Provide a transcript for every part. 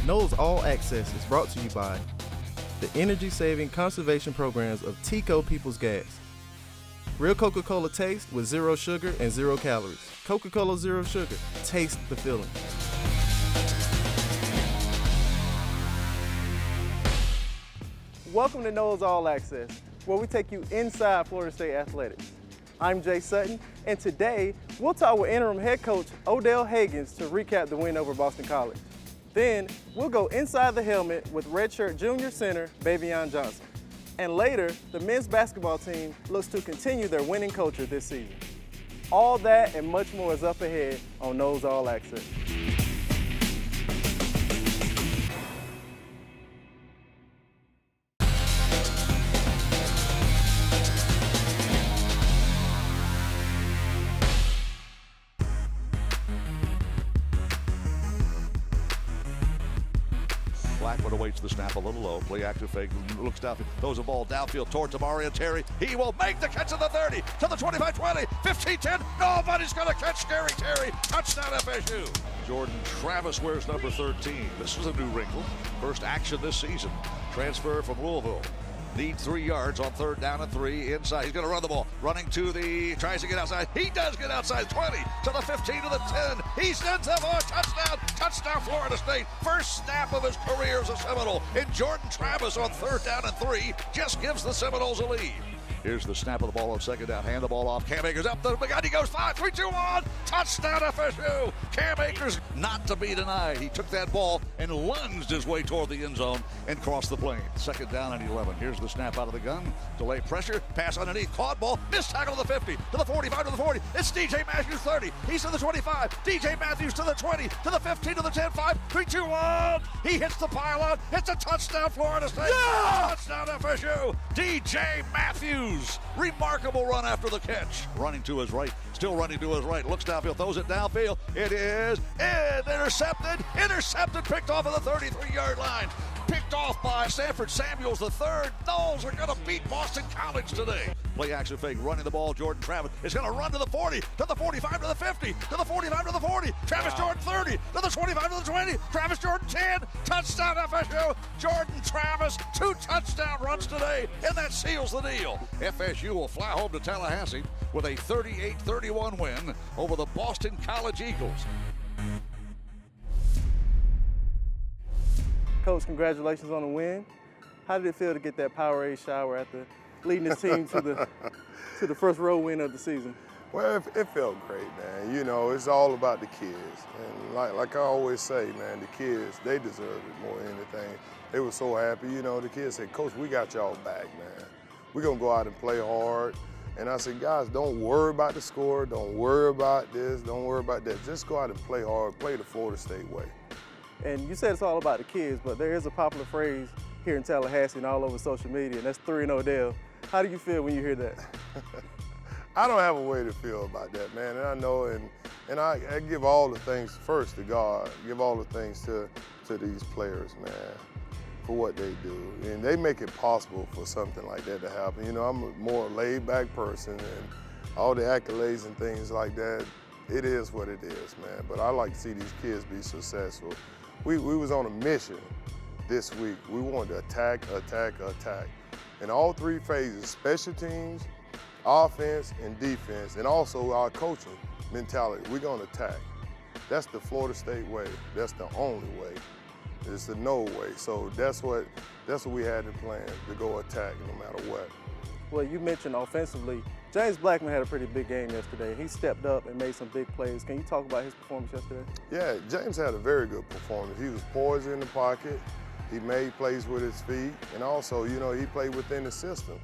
Noles All Access is brought to you by the energy-saving conservation programs of Tico People's Gas. Real Coca-Cola taste with 0 sugar and 0 calories. Coca-Cola Zero Sugar. Taste the feeling. Welcome to Noles All Access, where we take you inside Florida State athletics. I'm Jay Sutton, and today we'll talk with interim head coach Odell Haggins to recap the win over Boston College. Then we'll go inside the helmet with redshirt junior center Baveon Johnson. And later, the men's basketball team looks to continue their winning culture this season. All that and much more is up ahead on Noles All Access. Blackwood awaits the snap a little low. Play active fake, looks down, throws a ball downfield towards Amari and Terry. He will make the catch at the 30, to the 25-20, 15-10. Nobody's going to catch Scary Terry. Touchdown FSU. Jordan Travis wears number 13. This is a new wrinkle. First action this season. Transfer from Louisville. Needs 3 yards on 3rd down and 3 inside. He's going to run the ball. Tries to get outside. He does get outside. 20 to the 15 to the 10. He sends them a touchdown. Touchdown Florida State. First snap of his career as a Seminole. And Jordan Travis on 3rd down and 3 just gives the Seminoles a lead. Here's the snap of the ball on 2nd down. Hand the ball off. Cam Akers up the gun. He goes 5, 3, 2, 1. Touchdown FSU. Cam Akers not to be denied. He took that ball and lunged his way toward the end zone and crossed the plane. 2nd down and 11. Here's the snap out of the gun. Delay pressure. Pass underneath. Caught ball. Missed tackle to the 50. To the 45 to the 40. It's DJ Matthews 30. He's to the 25. DJ Matthews to the 20. To the 15 to the 10. 5, 3, 2, 1. He hits the pylon. It's a touchdown Florida State. Yeah! Touchdown FSU. DJ Matthews. Remarkable run after the catch. Running to his right. Still running to his right. Looks downfield. Throws it downfield. It is intercepted. Intercepted. Picked off of the 33-yard line. Picked off by Sanford Samuels III. Noles are going to beat Boston College today. Play action fake, running the ball. Jordan Travis is going to run to the 40, to the 45, to the 50, to the 45, to the 40. Travis Jordan 30, to the 25, to the 20. Travis Jordan 10. Touchdown FSU. Jordan Travis, 2 touchdown runs today, and that seals the deal. FSU will fly home to Tallahassee with a 38-31 win over the Boston College Eagles. Coach, congratulations on the win. How did it feel to get that Powerade shower after leading this team to the first road win of the season? Well, it felt great, man. You know, it's all about the kids. And like I always say, man, the kids, they deserve it more than anything. They were so happy. You know, the kids said, Coach, we got y'all back, man. We're going to go out and play hard. And I said, guys, don't worry about the score. Don't worry about this. Don't worry about that. Just go out and play hard. Play the Florida State way. And you said it's all about the kids, but there is a popular phrase here in Tallahassee and all over social media, and that's 3 and Odell. How do you feel when you hear that? I don't have a way to feel about that, man. And I know, and I give all the things first to God. Give all the things to these players, man, for what they do. And they make it possible for something like that to happen. You know, I'm a more laid-back person, and all the accolades and things like that, it is what it is, man. But I like to see these kids be successful. We was on a mission this week. We wanted to attack, attack, attack. In all 3 phases, special teams, offense, and defense, and also our coaching mentality. We're going to attack. That's the Florida State way. That's the only way. It's the no way. So that's what we had in plan, to go attack no matter what. Well, you mentioned offensively, James Blackman had a pretty big game yesterday. He stepped up and made some big plays. Can you talk about his performance yesterday? Yeah, James had a very good performance. He was poised in the pocket. He made plays with his feet. And also, you know, he played within the system.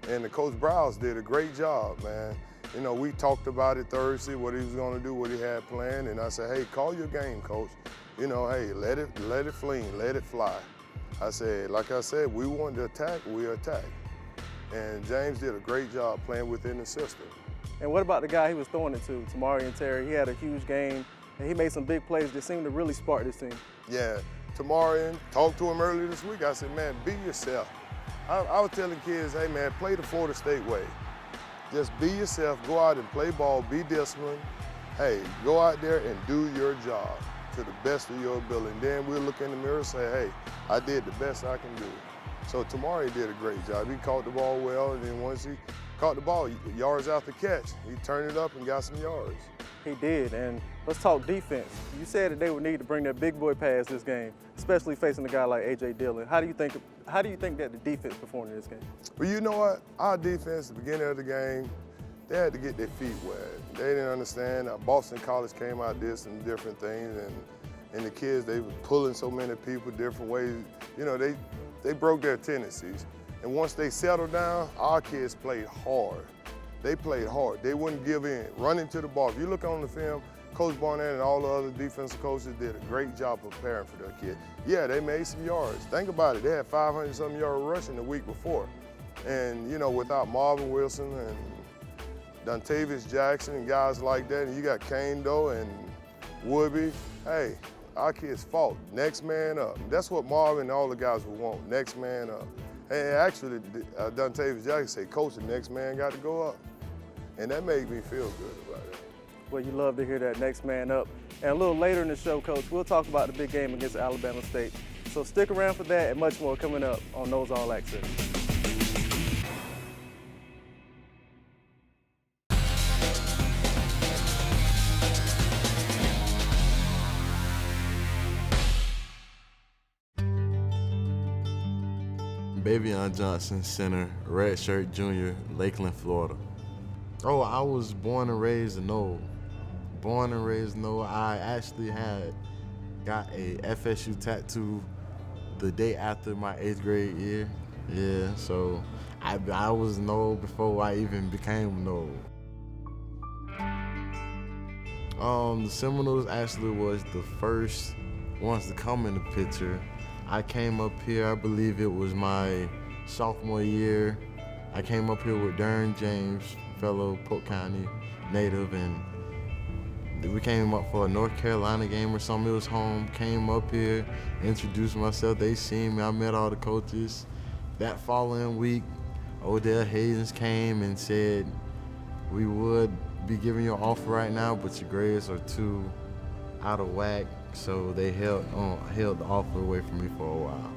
And the Coach Browse did a great job, man. You know, we talked about it Thursday, what he was going to do, what he had planned. And I said, hey, call your game, Coach. You know, hey, let it fling, let it fly. I said, like I said, we wanted to attack, we attack. And James did a great job playing within the system. And what about the guy he was throwing it to, Amari and Terry? He had a huge game, and he made some big plays that seemed to really spark this team. Yeah, Tamarian, talked to him earlier this week. I said, man, be yourself. I was telling kids, hey, man, play the Florida State way. Just be yourself, go out and play ball, be disciplined. Hey, go out there and do your job. to the best of your ability. And then we'll look in the mirror and say, hey, I did the best I can do. So tomorrow he did a great job. He caught the ball well, and then once he caught the ball, yards after catch, he turned it up and got some yards. He did, and let's talk defense. You said that they would need to bring that big boy pass this game, especially facing a guy like A.J. Dillon. How do you think that the defense performed in this game? Well, you know what? Our defense, at the beginning of the game, they had to get their feet wet. They didn't understand. Boston College came out did some different things, and the kids, they were pulling so many people different ways. You know, they broke their tendencies. And once they settled down, our kids played hard. They played hard. They wouldn't give in, running to the ball. If you look on the film, Coach Barnett and all the other defensive coaches did a great job preparing for their kids. Yeah, they made some yards. Think about it. They had 500-something yard rushing the week before. And, you know, without Marvin Wilson and Dontavius Jackson and guys like that, and you got Kane Doe and Woodby, hey, our kids fought. Next man up. That's what Marvin and all the guys would want, next man up. And actually, Dontavius Jackson said, Coach, the next man got to go up. And that made me feel good about it. Well, you love to hear that next man up. And a little later in the show, Coach, we'll talk about the big game against Alabama State. So stick around for that and much more coming up on Noles All Access. Baveon Johnson, center, redshirt junior, Lakeland, Florida. Oh, I was born and raised in Noles. Born and raised in Noles. I actually got a FSU tattoo the day after my 8th grade year. Yeah, so I was Noles before I even became Noles. The Seminoles actually was the first ones to come in the picture. I came up here, I believe it was my sophomore year. I came up here with Darren James, fellow Polk County native, and we came up for a North Carolina game or something. It was home, came up here, introduced myself. They seen me, I met all the coaches. That following week, Odell Haggins came and said, we would be giving you an offer right now, but your grades are too out of whack. So they held the offer away from me for a while.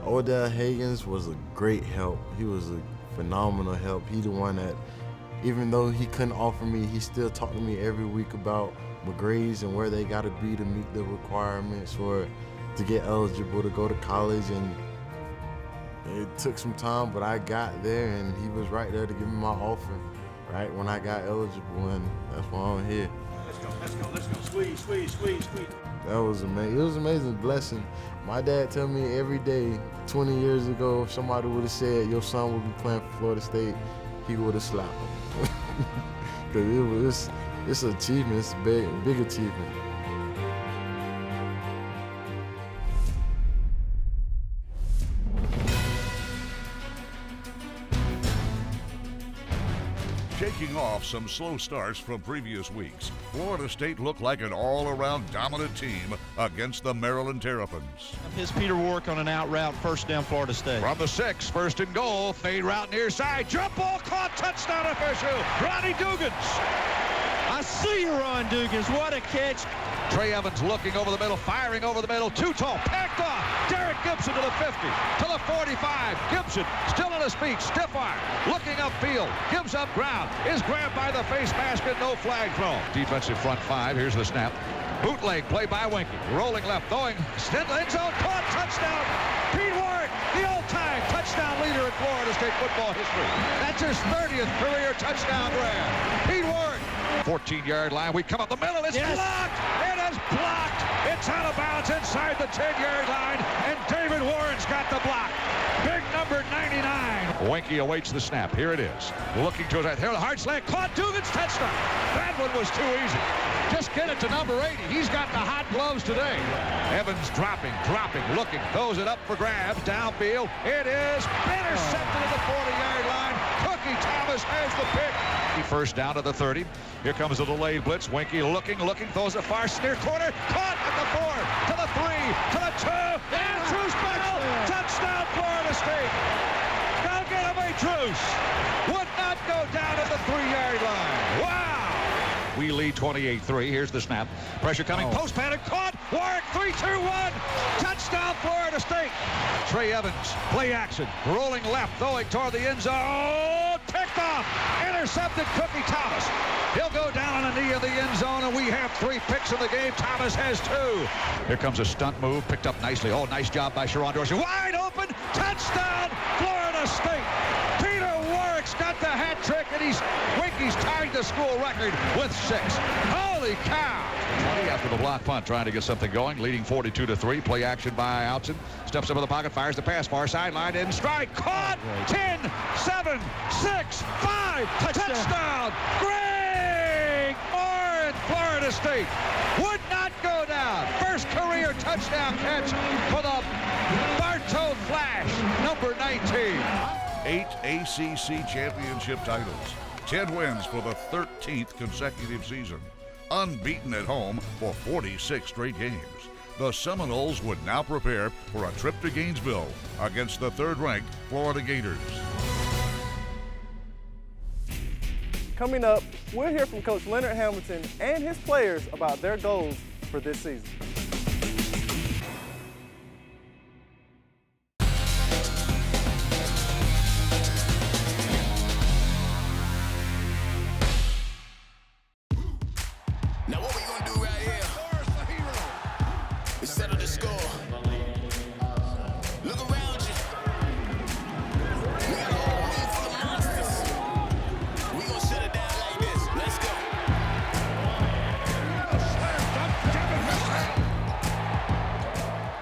Odell Haggins was a great help. He was a phenomenal help. He the one that, even though he couldn't offer me, he still talked to me every week about my grades and where they got to be to meet the requirements to get eligible to go to college. And it took some time, but I got there, and he was right there to give me my offer. Right when I got eligible, and that's why I'm here. Let's go. Squeeze. That was amazing. It was an amazing blessing. My dad tell me every day, 20 years ago, if somebody would have said your son would be playing for Florida State, he would have slapped him. Because it's an achievement. It's a big achievement. Shaking off some slow starts from previous weeks, Florida State looked like an all-around dominant team against the Maryland Terrapins. Here's Peter Warwick on an out route, first down Florida State. From the 6, first and goal, fade route near side, jump ball caught, touchdown FSU, Ronnie Dugans. I see you, Ron Dugans. What a catch. Trey Evans looking over the middle, firing over the middle, too tall, packed off. Derek Gibson to the 50, to the 45. Gibson still on his feet, stiff arm, looking upfield, gives up ground, is grabbed by the face mask and no flag thrown. Defensive front 5, here's the snap. Bootleg play by Winky, rolling left, throwing, end zone, caught, touchdown. Pete Warwick, the all-time touchdown leader in Florida State football history. That's his 30th career touchdown grab. Pete Warwick. 14-yard line. We come up the middle. It's blocked. It is blocked. It's out of bounds inside the 10-yard line, and David Warren's got the block. Big number 99. Winky awaits the snap. Here it is. Looking to his right. Here, the hard slant. Caught. Dugans touchdown. That one was too easy. Just get it to number 80. He's got the hot gloves today. Evans dropping, looking. Throws it up for grabs. Downfield. It is intercepted at the 40-yard line. Cookie Thomas has the pick. First down to the 30. Here comes a delayed blitz. Winky looking, throws it far, near corner, caught at the 4, to the 3, to the 2, and Truce Bell, touchdown Florida State. Now get him a Truce. Would not go down at the 3-yard line. lead 28-3. Here's the snap. Pressure coming. Post panic. Caught. Warwick 3-2-1. Touchdown Florida State. Trey Evans. Play action. Rolling left. Throwing toward the end zone. Picked off. Intercepted Cookie Thomas. He'll go down on a knee in the end zone, and we have 3 picks in the game. Thomas has 2. Here comes a stunt move. Picked up nicely. Oh, nice job by Sharon Dorsey. Wide open. Touchdown Florida State. Peter Warwick's got the hat trick, and he's tied the school record with 6. Holy cow! 20 after the block punt, trying to get something going, leading 42-3. Play action by Outson. Steps up in the pocket, fires the pass, far sideline, in strike, caught. 10, 7, 6, 5. Touchdown! Greg Orr, Florida State would not go down. First career touchdown catch for the Bartow Flash, number 19. 8 ACC championship titles, 10 wins for the 13th consecutive season, unbeaten at home for 46 straight games. The Seminoles would now prepare for a trip to Gainesville against the 3rd-ranked Florida Gators. Coming up, we'll hear from Coach Leonard Hamilton and his players about their goals for this season. Now what we gonna do right here? We settle the score. Look around you. We got a whole room full of monsters. We gonna shut it down like this. Let's go.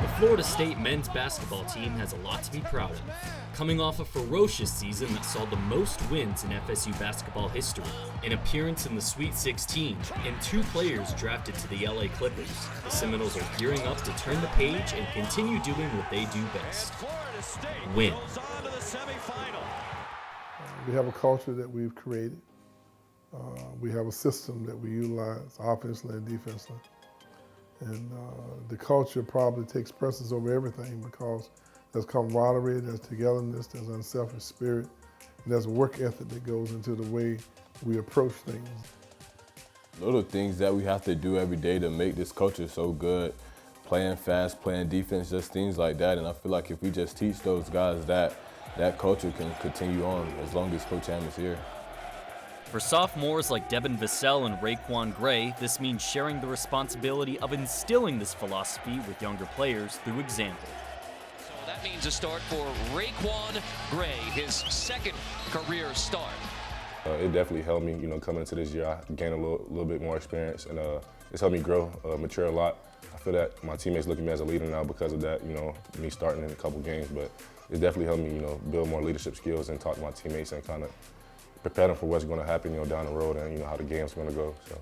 The Florida State men's basketball team has a lot to be proud of. Coming off a ferocious season that saw the most wins in FSU basketball history, an appearance in the Sweet 16, and 2 players drafted to the LA Clippers, the Seminoles are gearing up to turn the page and continue doing what they do best: win. We have a culture that we've created. We have a system that we utilize offensively and defensively. And the culture probably takes precedence over everything because there's camaraderie, there's togetherness, there's unselfish spirit, and there's work ethic that goes into the way we approach things. Little things that we have to do every day to make this culture so good, playing fast, playing defense, just things like that. And I feel like if we just teach those guys that culture can continue on as long as Coach Ham is here. For sophomores like Devin Vassell and Raekwon Gray, this means sharing the responsibility of instilling this philosophy with younger players through example. So that means a start for Raekwon Gray, his 2nd career start. It definitely helped me, coming into this year. I gained a little bit more experience, and it's helped me grow, mature a lot. I feel that my teammates look at me as a leader now because of that, me starting in a couple games, but it definitely helped me, build more leadership skills and talk to my teammates and kind of prepare them for what's going to happen, down the road and, how the game's going to go, so.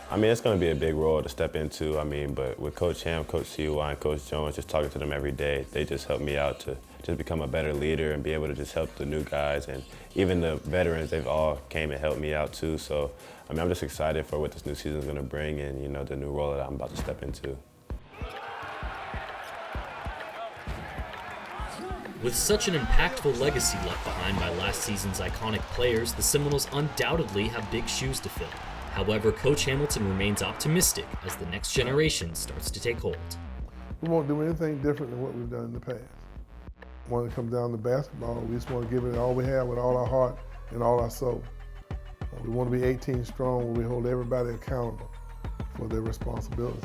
I mean, it's going to be a big role to step into, but with Coach Ham, Coach CY, and Coach Jones, just talking to them every day, they just help me out to just become a better leader and be able to just help the new guys. And even the veterans, they've all came and helped me out too. So, I'm just excited for what this new season is going to bring and, the new role that I'm about to step into. With such an impactful legacy left behind by last season's iconic players, the Seminoles undoubtedly have big shoes to fill. However, Coach Hamilton remains optimistic as the next generation starts to take hold. We won't do anything different than what we've done in the past. When it comes down to basketball, we just want to give it all we have with all our heart and all our soul. We want to be 18 strong where we hold everybody accountable for their responsibilities.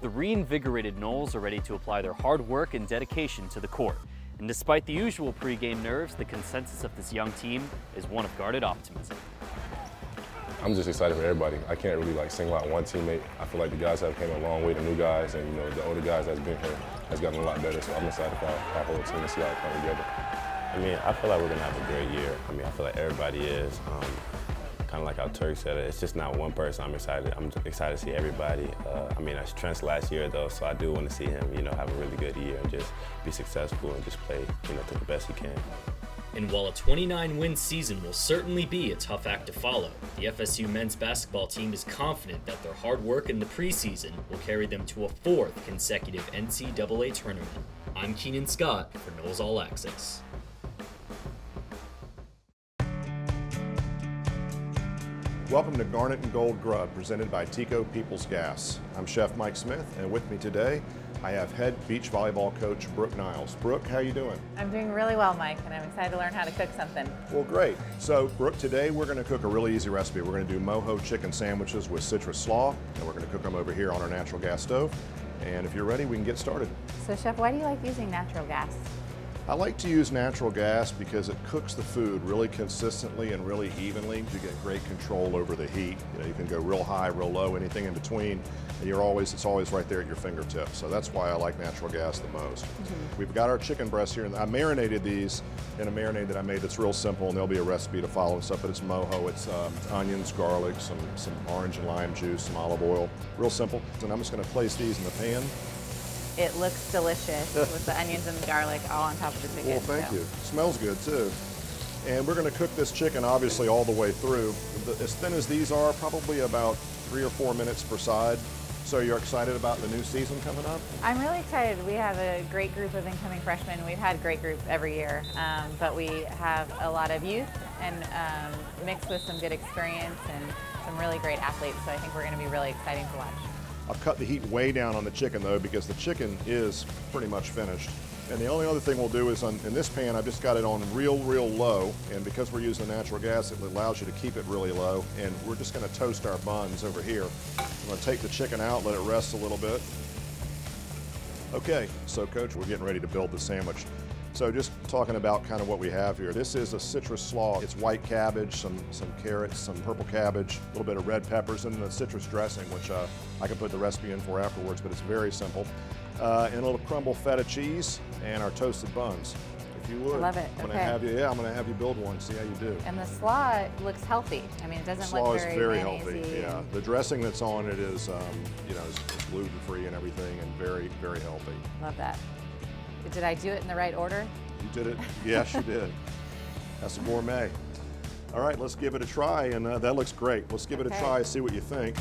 The reinvigorated Noles are ready to apply their hard work and dedication to the court. And despite the usual pregame nerves, the consensus of this young team is one of guarded optimism. I'm just excited for everybody. I can't really single out one teammate. I feel like the guys have came a long way, the new guys, and the older guys that's been here has gotten a lot better. So I'm excited for our whole team to see how it come together. I feel like we're going to have a great year. I feel like everybody is. Kind of like how Turk said it, it's just not one person. I'm excited to see everybody. I Trent's last year though, so I do want to see him, have a really good year and just be successful and just play, to the best he can. And while a 29-win season will certainly be a tough act to follow, the FSU men's basketball team is confident that their hard work in the preseason will carry them to a 4th consecutive NCAA tournament. I'm Keenan Scott for Noles All Access. Welcome to Garnet and Gold Grub, presented by Tico Peoples Gas. I'm Chef Mike Smith, and with me today, I have head beach volleyball coach Brooke Niles. Brooke, how you doing? I'm doing really well, Mike, and I'm excited to learn how to cook something. Well, great. So, Brooke, today we're going to cook a really easy recipe. We're going to do mojo chicken sandwiches with citrus slaw, and we're going to cook them over here on our natural gas stove. And if you're ready, we can get started. So, Chef, why do you like using natural gas? I like to use natural gas because it cooks the food really consistently and really evenly. You get great control over the heat. You can go real high, real low, anything in between, and it's always right there at your fingertips. So that's why I like natural gas the most. We've got our chicken breasts here, and I marinated these in a marinade that I made that's real simple, and there'll be a recipe to follow and stuff, but it's mojo, it's onions, garlic, some orange and lime juice, some olive oil, real simple. And I'm just gonna place these in the pan. It looks delicious with the onions and the garlic all on top of the chicken. Well, thank you. Smells good too. And we're going to cook this chicken obviously all the way through. As thin as these are, probably about 3 or 4 minutes per side. So you're excited about the new season coming up? I'm really excited. We have a great group of incoming freshmen. We've had great groups every year, but we have a lot of youth and mixed with some good experience and some really great athletes. So I think we're going to be really exciting to watch. I've cut the heat way down on the chicken though, because the chicken is pretty much finished. And the only other thing we'll do is in this pan, I've just got it on real low. And because we're using natural gas, it allows you to keep it really low. And we're just gonna toast our buns over here. I'm gonna take the chicken out, let it rest a little bit. Okay, so Coach, we're getting ready to build the sandwich. So just talking about kind of what we have here. This is a citrus slaw. It's white cabbage, some carrots, some purple cabbage, a little bit of red peppers, and the citrus dressing, which I can put the recipe in for afterwards, but it's very simple. And a little crumble feta cheese and our toasted buns. If you would, I love it. I'm gonna have you build one, see how you do. And the slaw looks healthy. I mean, it doesn't look very very mayonnaise-y. healthy. Yeah, the dressing that's on it is, is gluten-free and everything, and very healthy. Love that. Did I do it in the right order? You did it. Yes, you did. That's a gourmet. All right, let's give it a try, and that looks great. Let's give it a try, see what you think.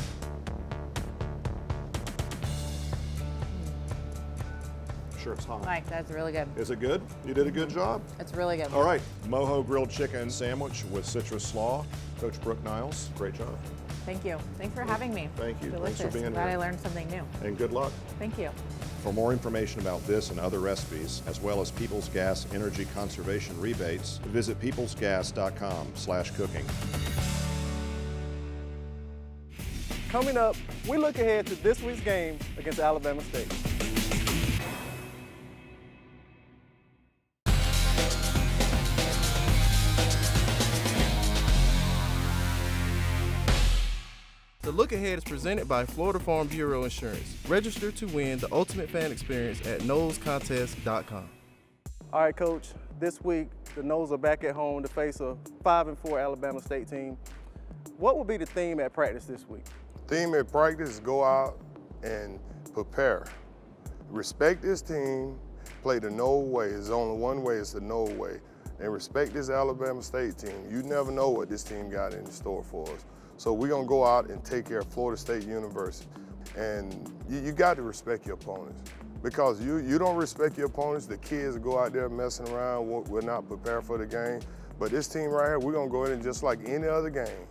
Sure, it's hot. Mike, that's really good. Is it good? You did a good job. It's really good. All right, mojo grilled chicken sandwich with citrus slaw. Coach Brooke Niles, great job. Thank you. Thanks for having me. Thank you. Delicious. Thanks for being Glad here. I learned something new. And good luck. Thank you. For more information about this and other recipes, as well as Peoples Gas energy conservation rebates, visit peoplesgas.com/cooking. Coming up, we look ahead to this week's game against Alabama State. The Look Ahead is presented by Florida Farm Bureau Insurance. Register to win the ultimate fan experience at nolescontest.com. All right, Coach, this week the Noles are back at home to face a 5-4 Alabama State team. What will be the theme at practice this week? Theme at practice is go out and prepare. Respect this team, play the Nole way. There's only one way, it's the Nole way. And respect this Alabama State team. You never know what this team got in store for us. So we're gonna go out and take care of Florida State University. And you got to respect your opponents. Because you don't respect your opponents, the kids go out there messing around, we're not prepared for the game. But this team right here, we're gonna go in and just like any other game.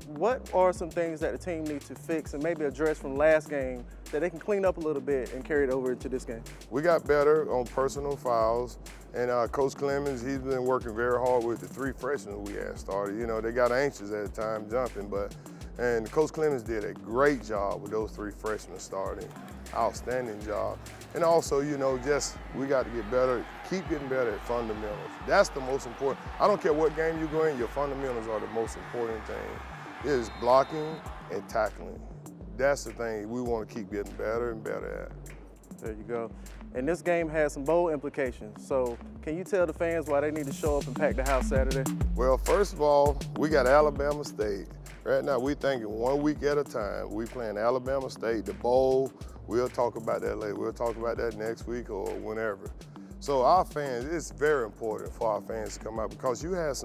What are some things that the team needs to fix and maybe address from last game that they can clean up a little bit and carry it over into this game? We got better on personal fouls, and Coach Clemens, he's been working very hard with the 3 freshmen we had started. You know, they got anxious at the time jumping, and Coach Clemens did a great job with those 3 freshmen starting. Outstanding job. And also, you know, we got to get better, keep getting better at fundamentals. That's the most important. I don't care what game you go in, your fundamentals are the most important thing. It is blocking and tackling. That's the thing we want to keep getting better and better at. There you go. And this game has some bold implications. So can you tell the fans why they need to show up and pack the house Saturday? Well, first of all, we got Alabama State. Right now, we're thinking 1 week at a time. We playing Alabama State, the bowl. We'll talk about that later. We'll talk about that next week or whenever. So our fans, it's very important for our fans to come out because you got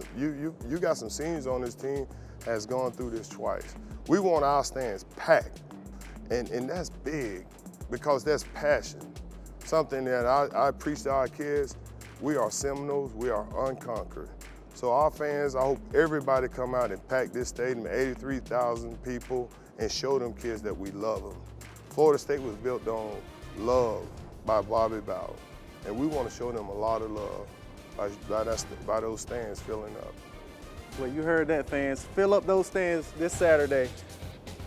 some seniors on this team has gone through this twice. We want our stands packed, and that's big because that's passion. Something that I preach to our kids, we are Seminoles, we are unconquered. So our fans, I hope everybody come out and pack this stadium, 83,000 people, and show them kids that we love them. Florida State was built on love by Bobby Bowden, and we want to show them a lot of love by those stands filling up. Well, you heard that, fans. Fill up those stands this Saturday.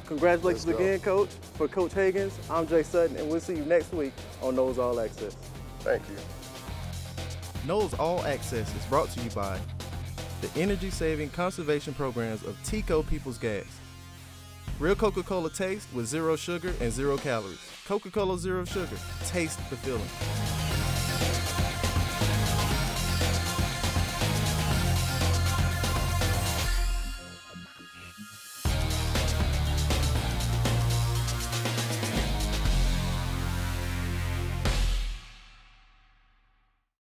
Congratulations again, Coach. For Coach Haggins, I'm Jay Sutton, and we'll see you next week on Noles All Access. Thank you. Noles All Access is brought to you by the energy-saving conservation programs of Tico People's Gas. Real Coca-Cola taste with 0 sugar and 0 calories. Coca-Cola Zero Sugar. Taste the feeling.